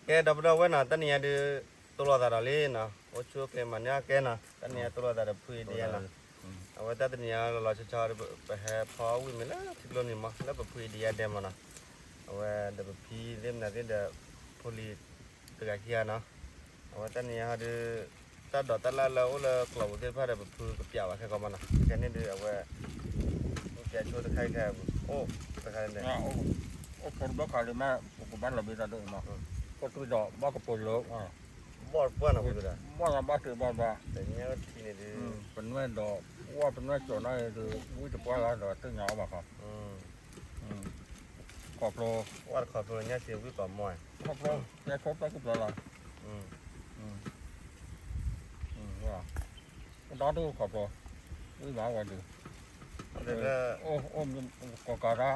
แกดับเว้นนะตันนี้ดูตัวละตาเลยนะโอ้ชัวร์แกมันเนี่ยแกนะตันนี้ตัวละตาพูดดีนะเอาไว้ตันนี้เราจะชอบไปหาพ่อวิ่งมาแล้วที่โลนี่มาแล้วไปพูดดีเดมันนะเอาไว้เดี๋ยวพี่เล่มนั้นเดี๋ยวพลีตัวกี้นะเอาไว้ตันนี้ฮะดูตัดดอกตัดละแล้วแล้วกลับไปที่พาเดี๋ยวไปพูดกับเปียวแค่ก็มันนะแค่นี้ดูเอาไว้แกช่วยตะไคร้แค่โอ้ตะไคร้เนี่ยโอ้คนบ้าขายเลยแม่ผมบ้านเราไม่ได้ด้วยมั้งก็ตัวดอกบ้ากระปุกเลิกบอดป้อนอะไรตัวนั้นบ้าบ้าถือบ้าแต่เนี้ยทีนี้ดูเป็นแม่ดอกว่าเป็นแม่โจน่าดูวิ่งจะป้อนแล้วดอกตึ้งเหงาบ้าครับขอบโลว่าขอบโลเนี่ยเสียวิ่งก่อนมวยขอบโลเนี่ยครบแล้วก็ปลาละว่าด้านดูขอบโลวิ่งมาวันดูเดี๋ยวโอ้มันกอกาดา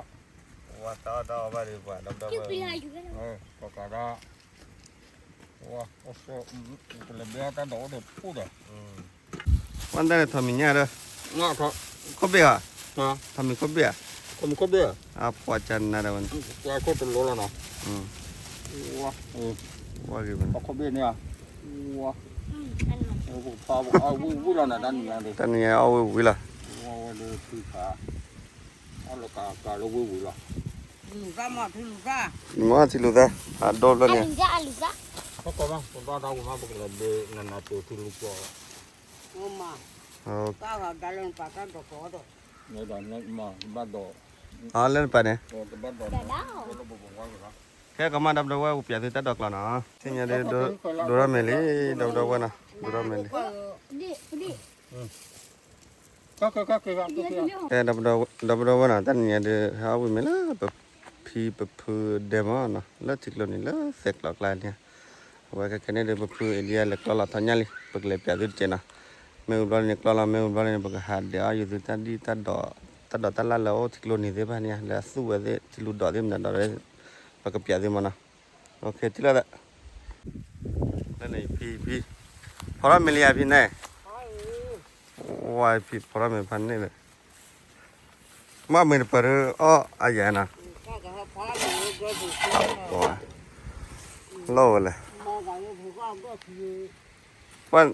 ว่าต่อว่าดีกว่าดับกอกาดาว่าโอ้โหเป็นเรื่องการโดดพูดวันนั้นทำมีเนี่ยเด้อง้อเขาเขาเบี้ยทำมีเขาเบี้ยเขาเบี้ยพอจันนะเดี๋ยวมันว่าเขาเป็นโลแล้วเนาะว่ากี่มันเขาเบี้ยเนี่ยว่าพอเอาวิ่งแล้วนะด้านนี้เลยด้านนี้เอาวิ่งละว่าเลยคือขาเอาลูกกาลูกวิ่งละลูกมาที่ลูกมาที่ลูกโดนแล้วเนี่ยเขาก็มาผมว่าเรามาบอกเลยเดินนั่นนะตัวที่ลูกว่ามาก้าวดันลงปากกันตัวโตตัวเนี่ยดันเนี่ยมาบ้านดอเล่นไปเนี่ยบ้านดอแค่ก็มาดับว่าอุปยาติตัดดอกแล้วนะที่เนี่ยดูราเมลี่ดับว่านะดูราเมลี่ก็แค่ดับว่านะแต่เนี่ยดูหาวิ่งไม่ละแบบพี่แบบพูดเดมอนนะแล้วทิกลนี่แล้วเสกหลอกลายเนี่ยว่าแค่เนี่ยดูแบบพูดเดียเล็กเราทันยันเลยปกเลยเปียดุเจนะไม่อุบลเนี่ยเราไม่อุบลเนี่ยปกหาเดียวอยู่ที่ตัดดีตัดดอกตัดละแล้วทิกลนี่เดี๋ยวบ้านเนี่ยแล้วสู้เดี๋ยวทิลุดดอกเดี๋ยวมันดอกเลยปกเปียดุมันนะโอเคที่ละนั่นไงพี่พอเราไม่เลี้ยพี่แน่ว้ายพี่พอเราไม่พันนี่เลยมาไม่ได้เปิดอ้ออะไรนะว้าโล่เลยวัน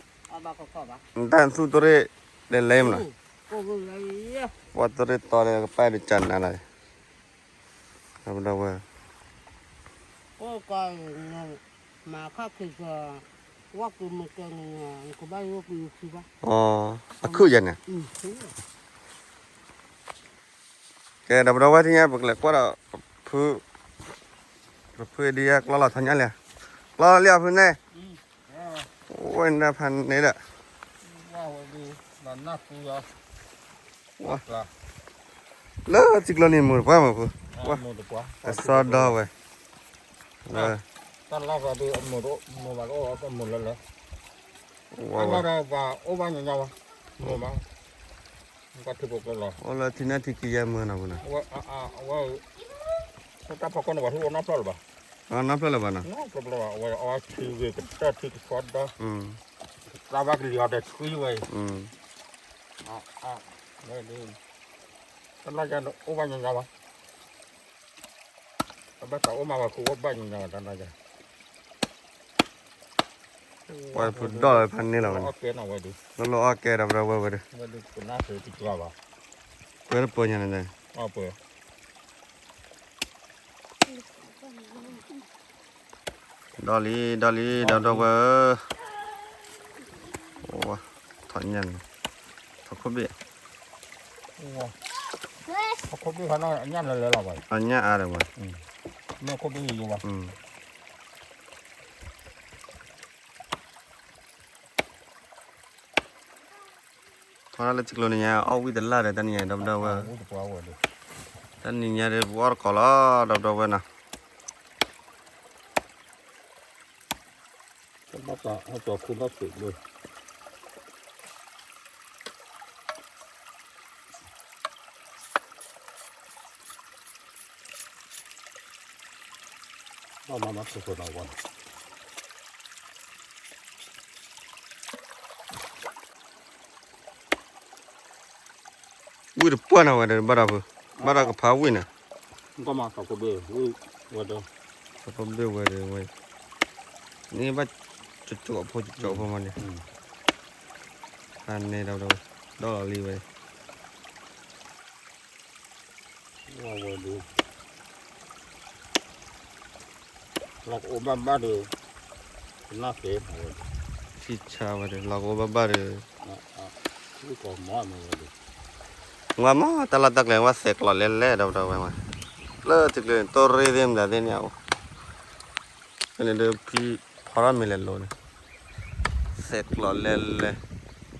ด้านสู้ตัวเร่เดินเล่มนะว่าตัวเร่ต่อเลยก็ไปดิจันอะไรทำได้เว้ยโอ้ก็มาข้าคือว่ากูมันเกินกูบ้านว่ากูคือบ้าอ๋อคือยังไงแกดับเราไว้ที่นี่บอกเลยว่าเราเพื่อดีอะเราทันยันเลยเราเลี้ยงเพื่อนแน่โอ้ยน่าพันนี่แหละว้าวดูนั่นน่าฟูอ่ะว้าเลิกจิกเรานี่มือป้ามาพูว้าสอดดาวเว้ยตอนแรกก็ดูหมดมาก็เอาหมดแล้วเหรอว้าวเราว่าโอ้บ้านยังไงวะหมดมั้งก็ถือปกติหรอโอ้แล้วที่นั่นที่กี่ยามมือนะบุญนะว่าถ้าพอคนว่าทุกคนนับแล้วหรือเปล่านับแล้วบ้านะนับแล้วว่าเอาที่เวกตัดที่สอดด้เราว่าก็เรียกได้คุยไว้นี่ดีตอนแรกจะโอ้บ้านยังไงวะบ้านเราโอ้มาว่าคือว่าบ้านยังไงตอนแรกว่าพูดดอลพันนี่แหละมันโอเคนะว่าดูแล้วเราโอเคดับเราว่าดูว่าดูคนน่าสื่อติดตัวว่ะเปิดปุ่นยังไงอ๋อเปิดดอลลี่ดอกว่าโอ้ถอนยันถอนขบเบี้ยขบเบี้ยเขาหน้าอันนี้เลยหรอวะอันนี้อะไรวะไม่ขบเบี้ยอยู่วะทอนอะไรจิกโลนี่ยเอาวิดละเลยตอนนี้ดับว่าตอนนี้เนี่ยเดี๋ยววัวก็ล้อดับว่านะมาต่อให้ตัวคุณรับสิเลยมาสุดๆเอาวันวิ่งป้อนเอาไว้เดี๋ยวบาราก็พาวิ่งนะก็มาขับกระเบื้องวิ่งวัดเดิมขับกระเบื้องไว้เดี๋ยวไว้ นี่ว่าจุดๆพอจุดๆพอมันเนี่ยอันนี้เราดอลลีไว้ ว่าเวดูเราโอบบ้าดูน่าเสีย ชิชาไว้เราก็บ้าเลย นี่ก็ม้อมาดู ว่ามาตลาดตักเลยว่าเสกหล่อเล่ๆเราไว้มาเลิกถึงเลยตัวเรียมได้เนี่ยเอาอันนี้เดี๋ยวพี่พอรามิเลโลเนี่ยเสกหล่อเล่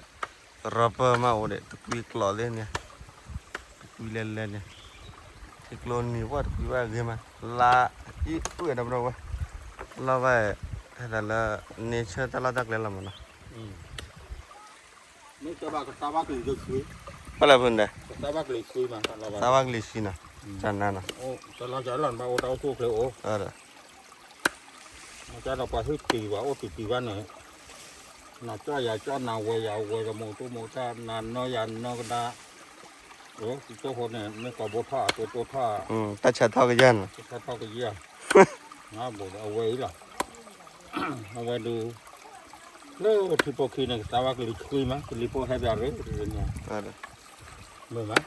ๆรับมาโอเดตุกีหล่อเล่เนี่ยตุกีเล่ๆเนี่ยเสกหล่อนี่ว่าตุกีว่าเกี่ยมาลาอีอุ้ยดับเราไว้ลาไว้แต่ละเนเชอร์ตลาดตักเลยละมันนะ นี่จะบ้าก็ตาบ้าคือคือ อะไรพุ่นเด้ ตาบ้าคือคุยมาเราบ้า สาวกลิชินะจันนานะ โอ้แต่เราจะหลั่นบ้าโอ้เราสู้เลยโอ้ เออ จะเราไปที่ตีว่าโอ้ตีวันเนี่ยน่าจะอยากจะนาเวียเวียกับโมตุโมตานานน้อยยันน้อยก็ได้โอ้ตัวคนเนี่ยไม่ก็บท่าตัวท่า ตัดชาเท่ากันยัน ถ้าเท่ากับเยี่ยนะบอกเอาไว้ล่ะเอาไว้ดูแล้วที่พวกขี้เนี่ยสาวกลิคุยมั้ยกลิพวกให้แบบนี้เนี่ย เออ เมื่อไหร่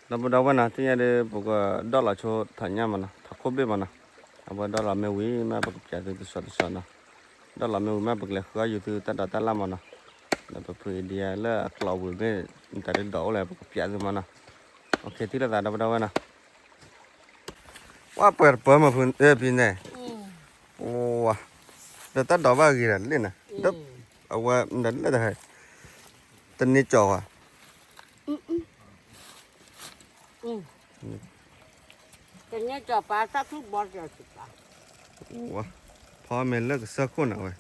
เราบอกว่านะที่นี่เดี๋ยวพวกดอลลาร์ชัวถ่ายยามันนะถ้าคบเบี้ยมันนะเอาไปดอลลาร์ไม่วิ่งมาบอกจะตัวสดนะดอลลาร์ไม่วิ่งมาบอกเลยเขาอยู่ที่ตัดลามันนะแล้วพอพูดเดียแล้วกล่าววิ่งไปแต่เดี๋ยวดอกเลยบอกจะตัวมันนะโอเคที่เราตัดเราบอกว่านะว่าเปิดมาพูดพี่เนี่ยโอ้ว้าเดี๋ยวตัดดอกว่ากี่เดือนเลยนะเดี๋ยวเอาไว้เดี๋ยวได้ตอนนี้จ่อ แต่เนี่ยจะปลาสักทุกบอลจะสิบา ว้าพอเมล่ก็สักคนเอาไว้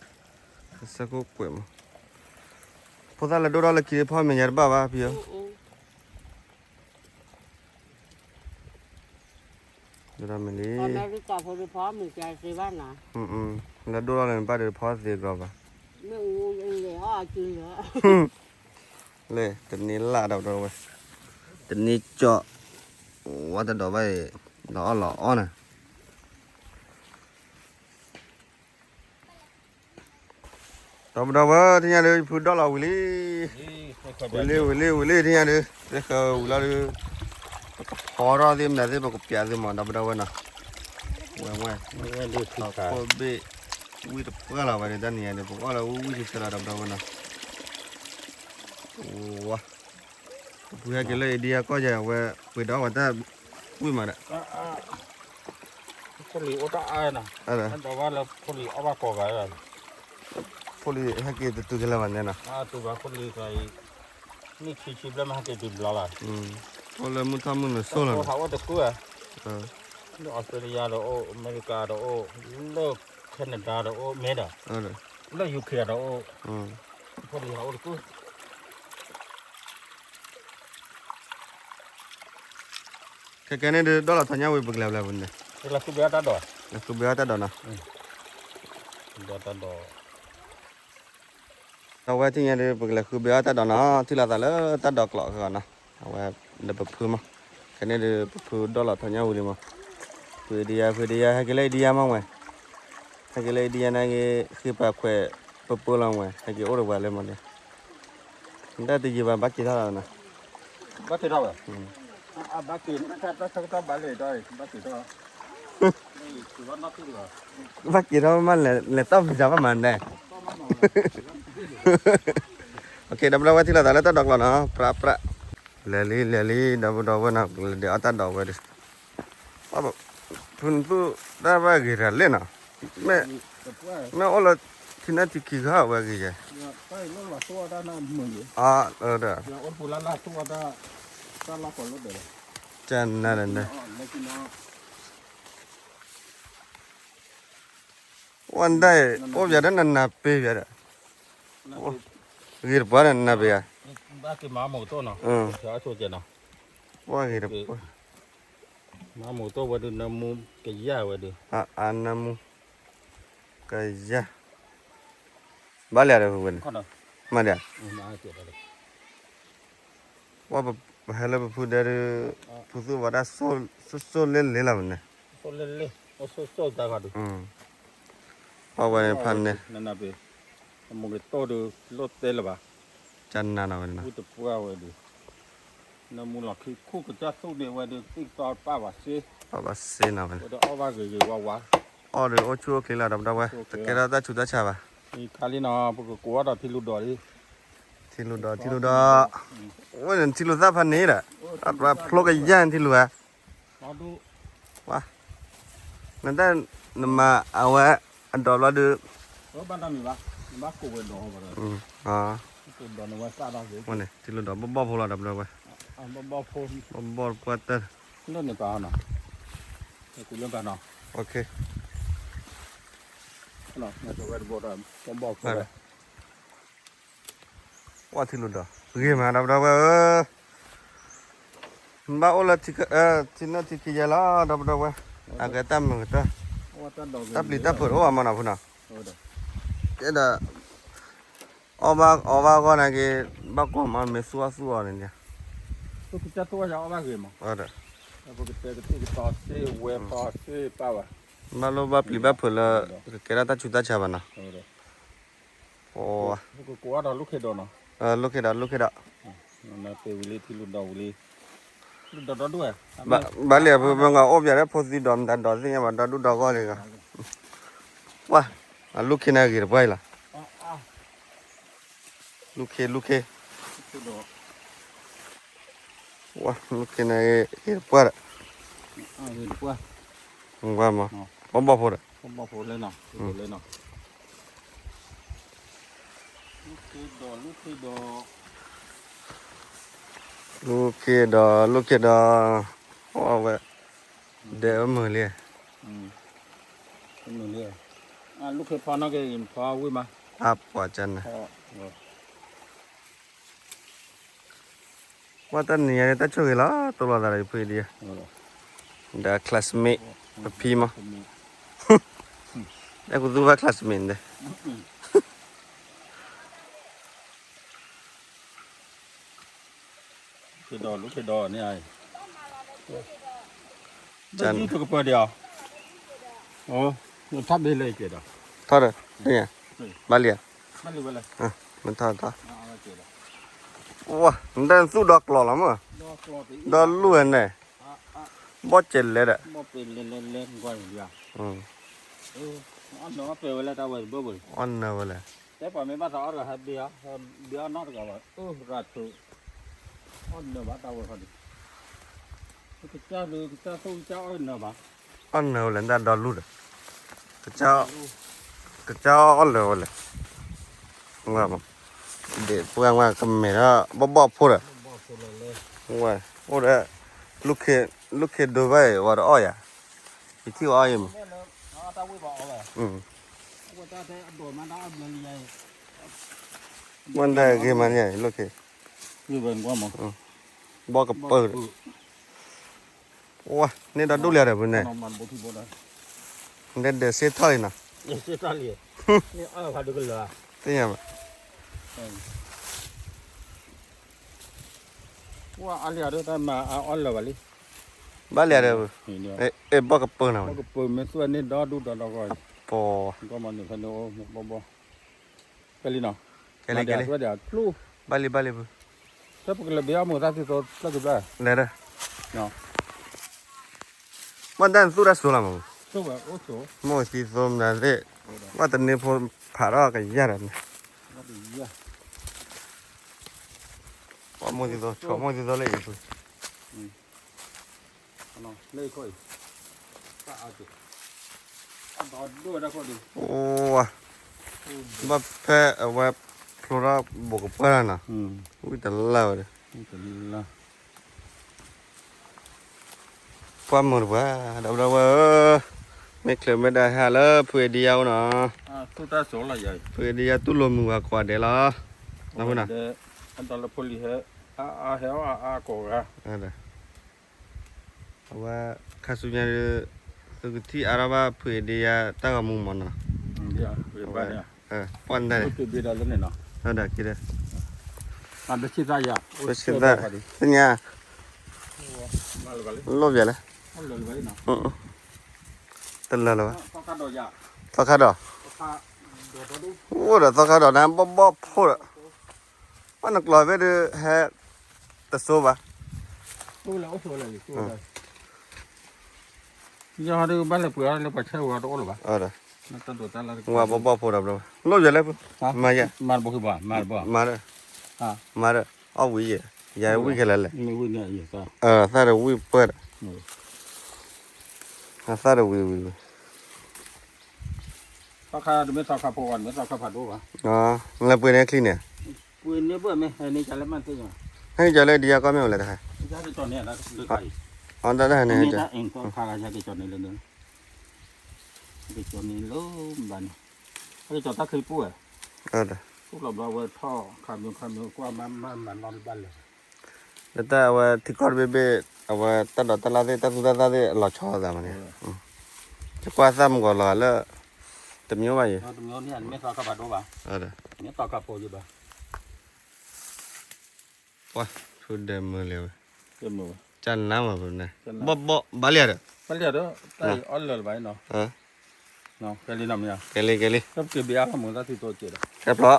สักคนกว่ามั้งพอตาละดูเราละคิดพอเมย์บ้าพี่เหรอดูเราเมลี่ อเมริกาพอดีพร้อมมีใจสิบ้านนะ แล้วดูเราเลยบ้าเดี๋ยวพอเสียกรอบอ่ะ ไม่งูเลยอ้อจืดเหรอ เลยแต่นี้ละเราไว้แต่นี้เจาะว่าแต่ดอกไว้ดอกหล่อนะเราว่าที่นี่เลยพูดดอกเราวิลี่ที่นี่เลยเด็กเขาเราเลยพอเราเดิมได้บอกกับยาเดิมเราว่านะว่า ไม่ดูที่ขา พอเบวิดพวกเราไปด้านนี้เนี่ยพวกเราวิจิตรเราว่านะว้าพวกเขาเลยเดียก็จะว่าไปดอกว่าแต่วิมาละ คนหลีโอตาไอ้น่ะ อะไร นั่นแปลว่าเราคนหลีเอาว่าก่อไว้อ่ะ พอดีให้กินตัวกันแล้วมันเนี่ยนะ ตัวว่าคนหลีใครนี่ชิบแล้วมาให้กินเราอ่ะ พอเลยมุทามุนโซ่แล้ว เขาว่าตะกั่ว เออ ออสเตรเลียเราโออเมริกาเราโอเลิกแคนาดาเราโอเมดา เออ เลิกยูเคเราโอ Ừ. คนหลีเขาตะกั่ว cái này được đó là thằng nhau với bực lèo lèo vấn đề เราคือเบียร์ตาดอ là cứ béo ta đó nè เบียร์ตาดอ tao quay thì nghe được bực là cứ béo ta đó nó thì là ta lỡ ta đọt lọ rồi nè tao quay được bực phư mà cái này được bực phư đó là thằng nhau đi mà phư đi hay cái lấy đi mà mày hay cái lấy đi này cái khi bà khỏe bực phư lòng mày hay cái ô được vào lên mà đi chúng ta thì gì vào bắt chỉ thôi nè บักกี่เท่าอ่ะบักกี่ถ้าบักเลยได้บักกี่เท่านี่คือว่านักที่ดีกว่า bắt chỉ thôi mà là tao phải sao mà này ok đâm ra thì là ta lấy ta đọt lọ nó pra lẹ lý đâm đầu vào nào để ta đọt vào đi phun phun đã vào cái ra lên nào mẹ ô là thì nó thì kỳ khá vào cái gì ไปรถละตัวได้น่ามือ đó เดี๋ยวอดพูละตัวได้ก็ละคนรถเดี๋ยว chân này này ไม่กินเนาะ วันได้โอ้ยเดี๋ยวนั้นน่ะเปย์เดี๋ยวกีรบ้านน่ะเปย์ บ้ากี่หมาหมูตัวเนาะเช้าโชว์เจนาะ ว่ากีร หมาหมูตัววันเดียวน้ำมูกะย่าวันเดียว อันนั้นมุกยะบ้านอะไรพวกนี้ ข้อน่ะ มาเดี๋ยว มาเจ็ดอะไร ว่าแบบให้เราพูดได้พูดว่าได้โซเล่นเล่นละมันเนี่ย คนเล่น我说大个的，好玩盘呢，那边，我们给到的落地了吧？ 真难玩呢。不得不要的，那么老去酷个家收的话的，这到爸爸些，爸爸谁难玩？我的二娃给娃娃。哦，对，我去给了，对不对？这给了，咱出得吃吧？你看你那不个国的铁路道的，铁路的，我人铁路咋盘呢了？啊，铺个烟铁路啊？那都哇，那咱那么啊喂，到了的，我把那米吧，你把狗问到好不了，啊，狗到那我啥东西？我呢，铁路的不铺了，对不对？包破，不过得那你办呢？那狗能办呢？ ，OK。那就外头包的，光包破了。哇，铁路的，给嘛，对不对？mbak olah Cina tiga lah, dah berapa? Agak tamu kita. Tapi tak perlu mana pun. Kita, awak kau nak ke, baku mana mesua ni dia. Tu kita tu aja awak ke mah? Ada. Apa kita pasti, web pasti, apa? Malu beli apa lah? Kira tak juta siapa na? Oh. Buku kuat dah lukhe dah na. Lukhe dah. Na pe wili tilu dah wili. Dah dua. Balik apa bangga objek ada posisi dom dan dosi yang ada dua kau ni kan. Wah, lukhe nak kira baik lah. Lukhe. Wah, lukhe nak kira baik. Kira kuat. Enggak mah. Bomba pura. Bomba pura na. Boleh na. Lukhe dah. Oh, weh. Dah mula. Mula. Lukhe pana ke pa wih mah. Apa cina? Watan ni ada tak cuci lah, tolong dari pergi dia. Dah classmate, pergi mah. Aku tu buat classmate deh. Lukhe dah ni ay. Jangan tu kepada dia. Oh, tak boleh je dah. Thor, ni ya. Balik. Boleh. Mentah. Wah, dan sudah keluar lama. Dah luan deh. Bocel le dah. Bocel le gua dia. Anh nó về lại tao về bơ bơ. Anh nào vậy? Thế phải mấy bác rõ là hết bia nó cả vậy. Ra từ. Anh nó bắt tao về đi. Cái cha tôi cháu anh nó bắt. Anh nào lên đã đào luôn rồi. Cái cháu anh nào vậy? Nggak mau. Để pulang mà kamera bobok pura. Wah, udah lukhe dua bay, wadah oh ya. Itu ayam. Mana gimana ya, lukhe? Bawa ke per. Wah, ni dah dulu ada benda. Ni dah settle na. Settle ya. Ni ada dulu lah. Tiada. Wah, alih ada tak mah all lah balik. Balik ada apa? Bawa ke per na. Bawa ke per, mesuan ni dah dulu dah kau. Po. Kau mana kan bawa. Kali na. Kali. Ada clue. Balik. Tapi kalau biar mu tadi tu lagi ber. Lera. No. Mana sudah sulam aku. Coba, ojo. Mau si sulam nanti. Mana ni pun parah kayak jaran. Iya. Mau si tu lagi tu. No, lagi kau. Tak ada. Ada dua dah kau tu. Wah. Bapak awak flora buka apa na? Ui terlalu dah. Itulah. Pamur bah, dah berapa? Mekler dah halah, pergi dia na. Tu dah solat ya. Pergi dia tu lom gua kuat deh lah. Nama na? Antara poli he, kau lah. Ada. Awak kasusnya tu Arab pergi dia tak kamu mana? Ya, berapa? Pandai. Itu beda lagi na. Ada kira. Ada cerita ya. Cerita. Tanya. Lo biar lah. Lalu balik na. ตันละละวะ ก็กระโดดยา ตอกขาดอ ก็โดดดู โอ้เด้อตอกขาดอนะบ่พูดมันนักลอยไปเด้อแฮตะโซบะ สู้แล้วสู้เลยสู้เลยยาดูบ้านเลยเปลือกเลยปัจจัยว่าโดนหรือเปล่า เด้อ นั่นตันตัวตันละ ว่าบ่พูดดอกโลจะแล้วมาอย่า มาบ่คือบ่มาบ่ มาเด้อ ฮะ มาเด้อเอาวิอย่าวิแค่ละ ไม่วิ่งเนี่ยอยู่ก็ ซาเด้อวิเปิดซาเด้อวิ ราคาไม่ราคาพอวันไม่ราคาผัดดูวะ อ๋อแล้วเปิดในคลินิก ปืนเนี่ยเบื่อไหมไอ้นี่จะเล่นมันที่ยัง ให้จะเลยดีก็ไม่เอาเลยค่ะ จะได้จอดเนี่ยนะหรือไง อ๋อได้ๆ นี่ เนี่ยจะ ถ้าเองก็พากันจะได้จอดนี่เลยเนื้อได้จอดนี่ล้มบันได้จอดตะคือปู้อ่ะ เด้อ พวกเราเราว่าท่อคำนึงกว่ามันนอนบ้านเลย แล้วแต่ว่าที่กอดเบเอาว่าตัดดอกตลาดตัดสุดาหล่อชอซะมันเนี่ยจะกว่าซ้ำก็หล่อแล้วแต่มีไว้ ตรงนี้ไม่ราคาผัดดูวะ เด้อ เนี่ยต่อกับโปอยู่บ่ ว้าชุดเดิมมือเร็ว เต็มมือ จันน้ำมาพุ่นนะบ่บาเลียเด้อ มันเรียกด้วยไต่อ้อนเลยไว้เนาะเนาะแกลีน้ำเนี่ย เกลิ ก็เก็บเบี้ยข้ามือตั้งที่ตัวเจ็ด แค่เพราะ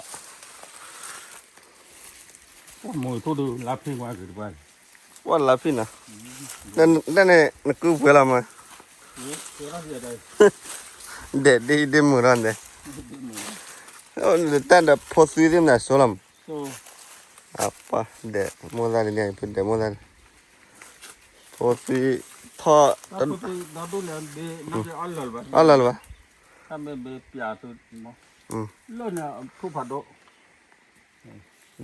มือทุดูรับเพียงว่าคือว่า ว่าลาฟินะนั่นเนี่ยนักกูเพื่อละมา นี่คือเราเรียกได้ เด็ดดีมือนั่นเด้โอ้แต่เดพอสุยดิมนะโซลัม โซ่ อ่ะป่ะเด็ดโมดาลีเนี่ยเป็นเด็ดโมดาพอสุยท่อ เราดูแล้วเบี้ยมันจะอ้อนเลยไว้ อะไรวะ ถ้าไม่เบี้ยปียตัวมั้ง Ừ. เล่นเนี่ยทุบผัดโด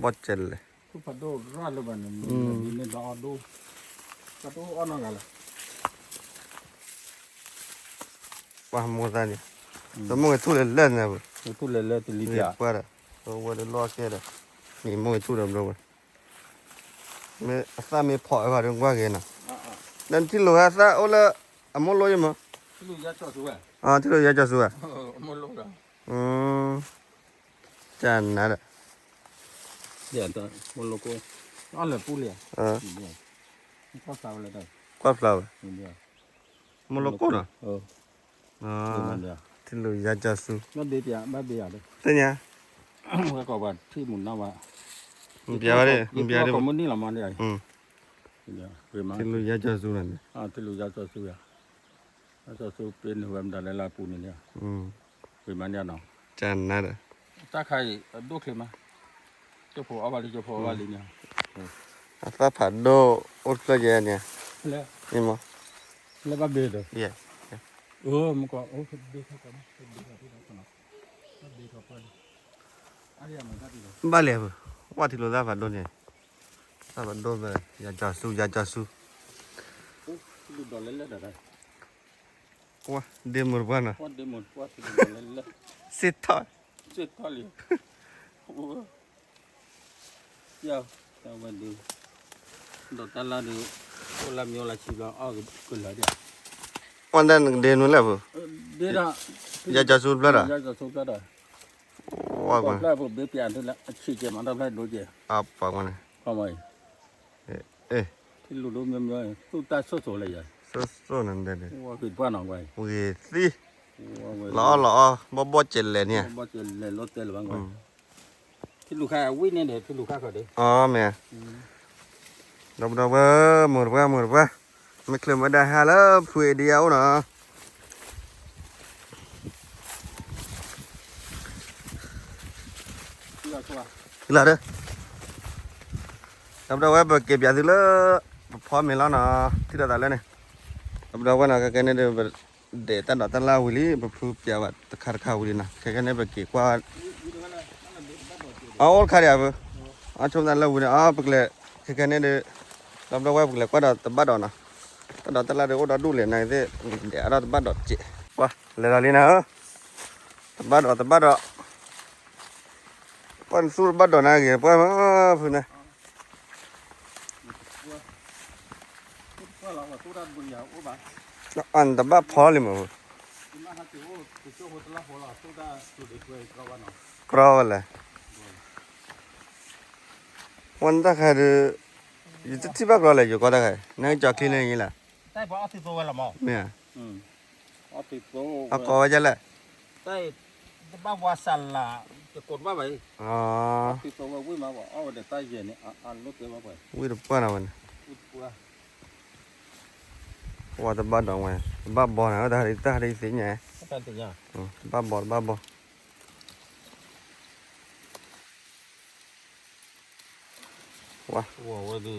บ่เจ็ดเลย ทุบผัดโดร้อนเลยบ้านเนี่ยนี่รอดูผัดโดอ้อนอะไรล่ะ ว่าโมดานี่สมมุติทุเรศเล่นนะบ่ ทุเล่เล่ตุลิ นี่ เบีย ป่ะล่ะว่าได้รอแค่ละนี่มวยทุเรศบ่me asa me pho ba dong kwa ke na dan ti lo asa ola amo lo yema ลูกยัดจ่อสู้อ่ะ ti lo ya ja su a มันลูกอ่ะ chan na da เดี๋ยวตัวมันลูกก็อ้อนเลยปูเลย ก็สาวเลยได้ kwa flower เดียว mo lo ko na เดียว ti lo ya ja su มันเบียบ้าเบียเลย te nya แล้วก็ว่าที่หมุนน้าว่า bia ba de bia de ก็มันนี่ละมันเลย เดียวเปมา ti lo ya ja su na ที่ลูกยาจ่อสู้อ่ะจ่อสู้เป็นหัวมันได้ละปูนี่เนี่ยเปมาเนี่ยเนาะ chan na da ถ้าใครดูคลิปมาเจ้าผัวเอาไปเจ้าผัวเอาไปเนี่ย asa pha do ot lo ya nya แล้ว ni mo แล้วก็เบียด yeah มันก็โอ้เบียดเข้าไปนะเบียดเข้าไปนะเบียดเข้าไปอะไรอย่างมันก็ดีเลย ba le ba wa ti lo da pha do nya sa ba do ba ya ja su ดูดอลเล่นได้ wa de mur ba na วัดเดมอนวัดดูดอลเล่น sit tho เจ็ดทอลีโอ้ยาววันดูดอกตาลาดูโอลามิโอลาชิบะอ้าวกุลาเดีย wan dan de nu la ba เดี๋ยว ya ja su bla da ยาจะสูบได้ wa ก็ ba แล้ผมเบี้ยเปลี่ยนที่ละชี้เจมันทำได้ดูเจ apa ma na ทำไม eh ที่รู้รู้เงี้ยๆตู้ตาโซ่ๆเลยยัย so nan de de ว่าคือบ้านเอาไว้ we si ว่าไว้ lo bo chen le nya บ่จะเลยรถเตลบางไว้ที่ลูกค้าวิ่งเนี่ยที่ลูกค้าเขาเด้ oh me Đâu mur ba me klem ada hala phu dia na ที่เราชัว la de Đâu ba ke bia tu le pho me la na ti da le ne Đâu ba na ka ne de tan da tan la wi li phu pia ba ta khar kha wi na ka ne ba ke kwa all khar ya ba a chom da la wi na a pukle ka ne de Đâu ba pukle kwa da ta ba da na ta da ta la de o da du le na de ara ba da che wa le la li na ta ba da Pan sul ba da na ge pa ma phu na ว่าเราตู้ด้านบนยาวโอ้บ้า an ta ba pho le mo ที่มาหาตัวตัวโจ้ตัวละหัวละตู้ด้านตู้เด็กเลยก็ว่าเนาะ kro la wan ta kha de yi ti ba kro le yo ko da kha na ja clean le yin la ได้พอเอาที่ตัวละหมอ me เอา ติดโต เอากอไว้จะแหละ ได้บ้าวาสันล่ะจะกดว่าไป อ๋อ ติดโตว่าวิ่งมาบอกเอาเดี๋ยวใต้เย็นนี่อ่านรถเดี๋ยวมาไป วิ่งป้อนเอามัน พูดกลัว ว่าจะบ้าดองไว้บ้าบอนะได้ได้สิไง ก็เป็นอย่าง บ้าบอว้าว้าวว่าดู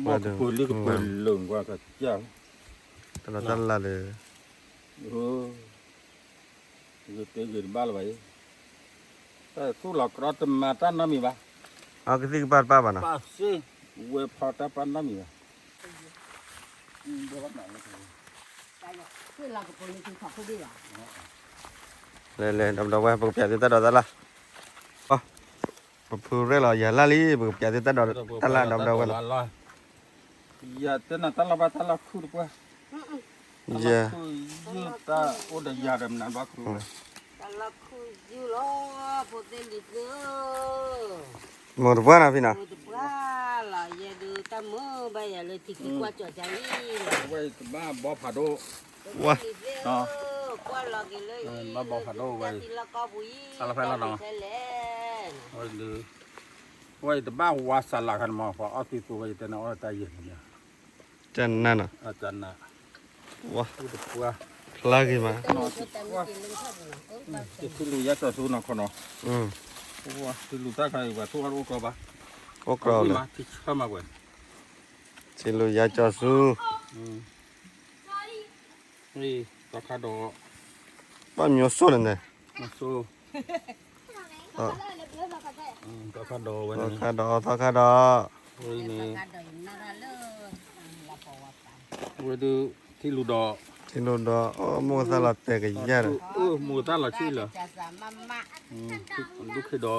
บอกปืนเรียกปืนเหลืองกว่ากับย่าง ตลอดละเลย จะเตะยืนบ้าเลยแต่ตู้หลอกรถมาตั้งน้ำมีปะ เอากระซิกป้าบ้านะ ป้าสิเว็บพอตั้งปั้นน้ำมีปะเดี๋ยววันไหน คือเราก็คนที่เขาพูดดีอ่ะ เลยดำไว้ปกติตลอดละอ๋อพูดเรื่องอะไรอย่าละลี่ปกติตลอดตลอดดำไว้ละ อย่าเต้นตลอดตลอดคู่ดีกว่า อย่า ยืดตาโอ้เดี๋ยวยาดำน้ำบักคู่ แต่เราคืออยู่ล้อพูดเด่นดีเด้อ หมดบ้านะพี่นะ พูดปลาละอย่าดูตามือใบอย่าเลยที่กว่าจอดใจ ไว้บ้าบ่อผาโด ว้า กว่าเรากินเลย บ้าบ่อผาโดไว้ แล้วก็บุย ไว้เลยไว้แต่บ้าวาสลากันมาพอเอาติดตัวไว้แต่นเอาใจเย็นเนี่ย จันนั่นอ่ะ อาจารย์นะ ว้า พูดกลัว ลากี่มา จะที่รู้ยัดตัวสู้นะคนเนาะ ว่าที่รู้ตาใครว่าทุกคนรู้ก็บ้า โอ้กรอบเลย ที่เข้ามาเว้ย ชิลุยาจอสู นี่ตาคาโด ป้ามีโซ่เลยเนี่ย มาสู้ตาคาโดไว้ ทอ นี่ คาดอทอคาดอ ไว้นี่ไว้ดูที่ลูดอ ชิลุดอโอ้โมซาลาเตกยาเลย หมูตาละชื่อเหรอลูกคือดอ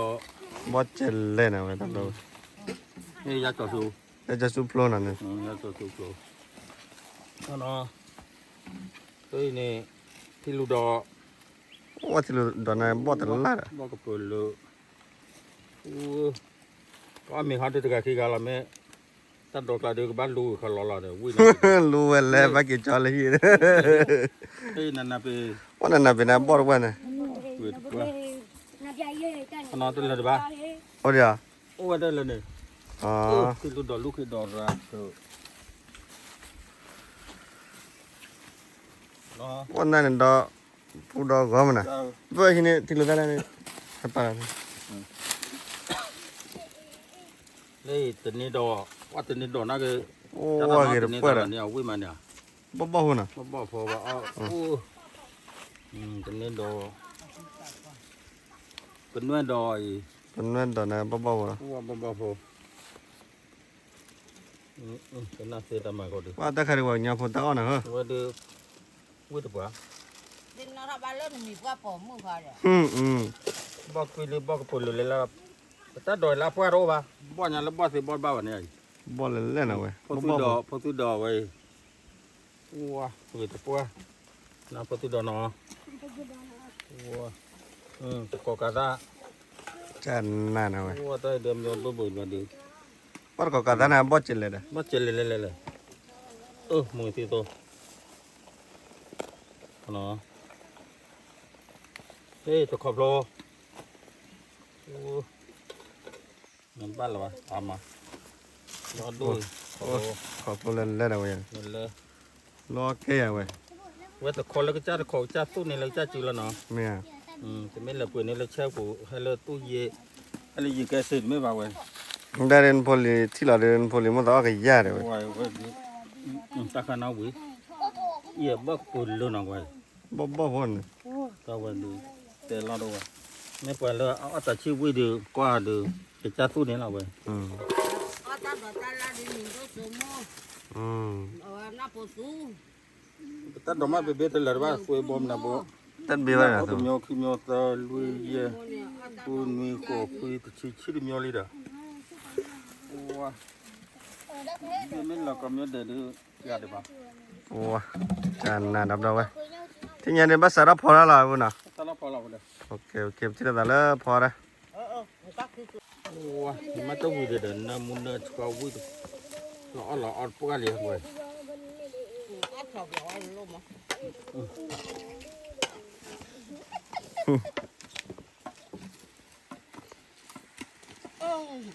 บ อเจลเล่นเอาไว้ตลอด นี่ยัดตัวสู้ แล้วจะซุปโลนั่นเนี่ย ยัดตัวสู้ก็เนาะตัวนี้ที่ลูดอ ว่าชิลุดอนายบอตลาด บอกกับเปิดเลยก็มีเขาที่ตะกี้กันละแม่ตัดดอกกระเดือกบ้านลูกเขาหล่อๆเดี๋ยววิ่ง รู้เวลาบ้ากิจอะไรฮี เฮ้ยนั่นนะไป วันนั้นน่ะเป็นบอตวันน่ะ เวทว่านอนตัวเลยบ้า โอ้เดี๋ยว โอ้ได้เลยเนี่ย อ๋อ ที่ลูกดอกลูกคือดอกรักเนาะ วันนั้นดอผู้ดอกก็มันน่ะเพื่อที่นี่ที่ลุดอะไรเนี่ยปา เลยตัวนี้ดอกว่าตัวนี้ดอกน่าจะ โอ้ว่าเกิดเปิดอ่ะ เนี่ยวิ่งมาเนี่ย บ่หุ่นอ่ะ บ่พอว่าเอาตัวนี้ดอกเป็นเนื้อดอย เป็นนั่นตอนนั้นบ่หุ่นอ่ะ ว่าบ่พอเป็นน่าเสียดายมากก็ดี ว่าแต่ใครว่าเนี่ยฝนตกอ่ะนะฮะ ว่าดูวิ่งตัว ดินนรบ้านเล่นมีกว่าผมมึงพอเด้อ บอกคุยเลยบอกกับปุ่นเลยแล้วแต่ดอยลาพัวรู้ป่ะบ่เนี่ยแล้วบ่สิบ่บ้าวันนี้ บ่เล่นเอาไว้ พอตุดอไว้ว้าคุยตะปัวน้ำพอตุดอเนาะว้าตะกอกาดา จันนั่นเอาไว้ ว้าได้เดิมยนต์บ่บ่มาดี ปอดก็กะตานะบ่จิเลยเด้อ บ่เจเลยมือที่โตเนาะเฮ้ยตะขอบโลมันบ้านเหรอวะตามมารอดู ขอบคุณเล่นเอาไว้ นั่นเลย รอแก่เอาไว้ เว้ยแต่คนแล้วก็จ้าของจ้าตู้นี่เราจ้าจูแล้วเนาะ แม่ จะไม่ละปืนนี่เราแช่กูให้เราตู้เย่อะไรยิงแกสิไม่บ่าวเว้ย ได้เรียนพลีที่เราเรียนพลีมันต้องก็ยากเลยเว้ย ว้ายเว้ยตาข้าน้าวิเอี่ยบักปืนเลยนะเว้ย บ่หุ่น ก็เว้ยดูแต่เราดูว่าไม่ปล่อยเลยเอาแต่ชีวิตดีกว่าดีจะจ้าตู้นี่เราเว้ย เอาตาบอตาลาดินก็สมอเอาน้าปูสู แต่ดอกไม้ไปเบ็ดเลยว่าสวยบอมนะบ่ ตัดเบี้ยนะ เอา ตั ตัว วเมียวขี้เมียวตาลุยเย่ปูมีก็คุยตะชี้เมียวลีด้ว้าไม่ละก็เมียวเดือดยาดีป่ะ โอ้จันน่ะดับดอกไว้ที่เนี่ยในภาษาเราพอแล้วล่ะพุ่นน่ะ ตาละพอแล้วเลย โอเคที่เราแล้วพอแล้ว ก็คือ ว้ามันต้องวิ่งเดินนะมุนเดินก็วิ่งเราเอาปกติเว้ย อ ชอบบอกว่าลูกมั้ง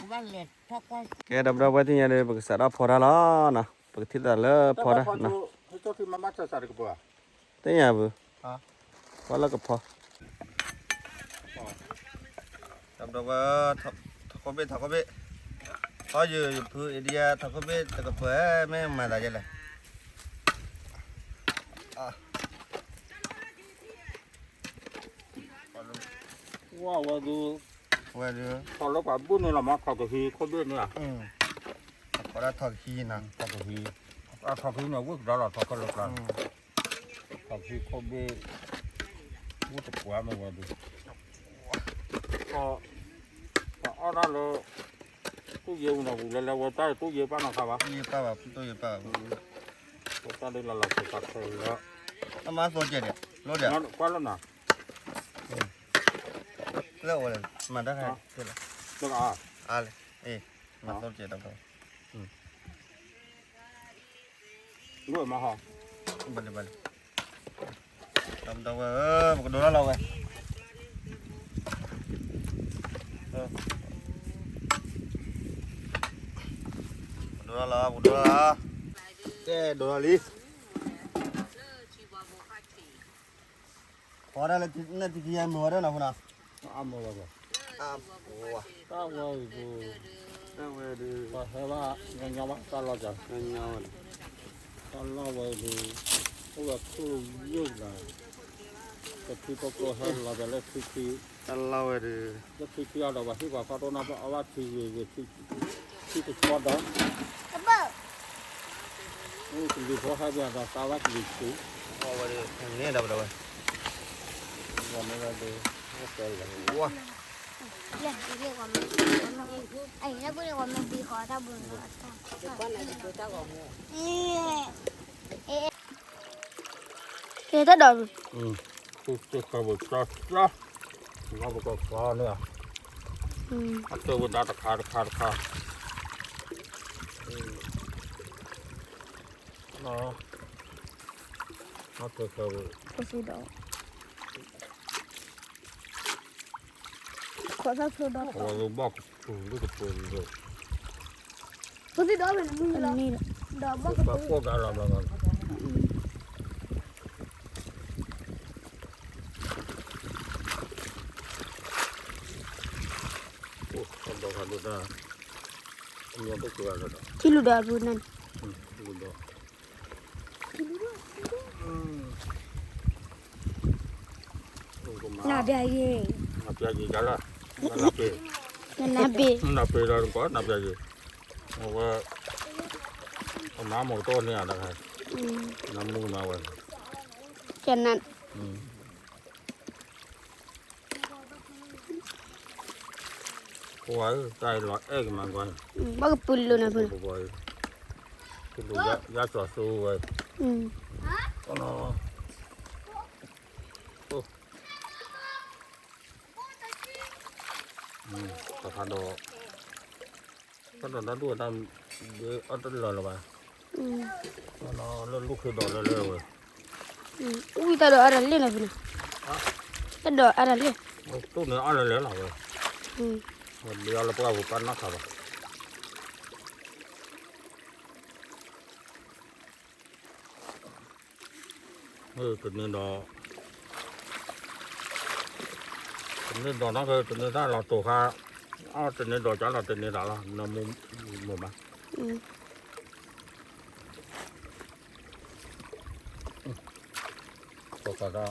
กูบ้านเล็ดทักไว้ แกดับดาวไว้ที่เนี่ยเลยปกติเราพอได้แล้วนะปกติเราพอได้นะ ให้เจ้าที่มามัดใส่กระเป๋า แต่เนี่ยบุ ฮะ พอแล้วก็พอดับดาวว่าทักเขาเบ็ดเขาอยู่พื้นเอเดียทักเขาเบ็ดแต่ก็เผื่อไม่มาได้ยังไงว่าดู ว่าดู พอแล้วก็บุ้นนี่ละมั้งเขาก็ฮีเขาเบี้ยเนี่ย พอได้ทอดขี้นะ เขาก็ฮีเขาฮีเนี่ยวุ้ยเราเขาก็เลิกแล้วเขาฮีเขาเบี้ยวุ้ยตะกัวไม่ว่าดูก็เอาได้เลยตู้เย็นนะบุแล้วว่าใต้ตู้เย็นป้านะครับวะ ยี่ป้าแบบตัวยี่ป้า ก็ใต้เลยละก็ตัดเลยแล้ว เอามาโซเจ็ดเนี่ยรถเดี๋ยว นั่นกว่าแล้วนะ เลิกเลยมาได้ไงเสร็จแล้ว ตัวอะไรมาโซเจ็ดดับดาว ด้วยมาฮะ บันเลยดับดาวมันโดนแล้วเราไงโดนแล้วแกโดนลิพอได้เลยนั่นที่ยังมัวได้นะคุณอา อ้ามว่า โอ้ว ก็ว่าดู นั่งเวดี ว่าเฮ้ยว่าเงี้ยว่าตลอดจ้ะ นั่งเงา ตลอดว่าดูว่าตู้ยืดนะก็ที่ก็ให้เราจะเล่นที่ ตลอดเวดี ก็ที่เอาว่าที่ว่าเขาต้องนับเอาว่าที่จะชดđóคุณดูเขาให้แบบตาวัดดีสิ โอ้เวดีนี่ดับดาว วันนี้เราดูก็เจอแล้ว ว้า เรียกว่ามันไอ้นี่ก็เรียกว่ามันตีคอถ้าบุญคอถ้า เดี๋ยวบ้านไหนจะเจอเจ้าของเนี่ย เฮ้ยถ้าโดน คือเขาบอกจ้าเราบอกฟ้าเนี่ยอันเจอวันดาตะขาเนาะอันเจอเขา ก็สุดแล้วขอสักสุดแล้ว ว่าเราบอกลูกกระปุกเลย ก็สุดแล้วเป็นมึงแล้วนี่ดอกบ้า ก็พวกอะไรบ้างกันโอ้ทำดอกกันดูได้ทำยังต้องเกลือเลย ที่ลูกดาบุญนั่น ดูดอก น่าเบี้ยยี่ napiaji jala napi นั่นน่าเบี้ย napi dah ko napiaji wa nama to ni ada kan namu na wa แค่นั้น wa tai lo egg man ko บ้าก็ปุ่นเลยนะเพื่อน ko lu ya so su wa noก็ทานดอกนั้นด้วยทำเยอะอันนั้นเลยป่ะเนาะแล้วลูกคือดอกเลยเว้ย อุ้ยแต่ดอกอะไรเลยนะเพื่อนแต่ดอกอะไรเลย ตู้เนี่ยอะไรเลยล่ะเว้ยเดี๋ยวเราไปเอาปั้นนะครับตัวนี้ดอกตัวนี้ดอกนั่นคือตัวนี้ถ้าเราตัวข้าตัวนี้ดอกจ้าเราตัวนี้ดอกละน้ำมุมมาตัวข้าได้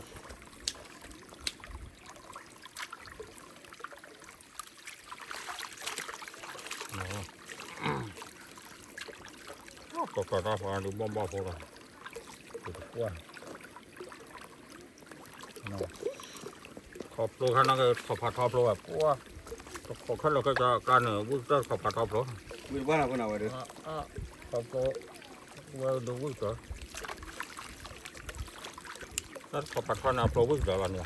ตัวข้าได้พอดูบ้าพอละตัวอ้วนขอบตัวข้างนั้นก็ขอบผัดทอปโลแบบว่าขอบข้างเราก็จะการเนี่ยวุ้นจะขอบผัดทอปโล มีบ้านเราคนเอาไว้ด้วย ขอบตัวว่าดูวุ้นจะแล้วขอบผัดทอปเนี่ยโปรวุ้นจะอะไรเนี่ย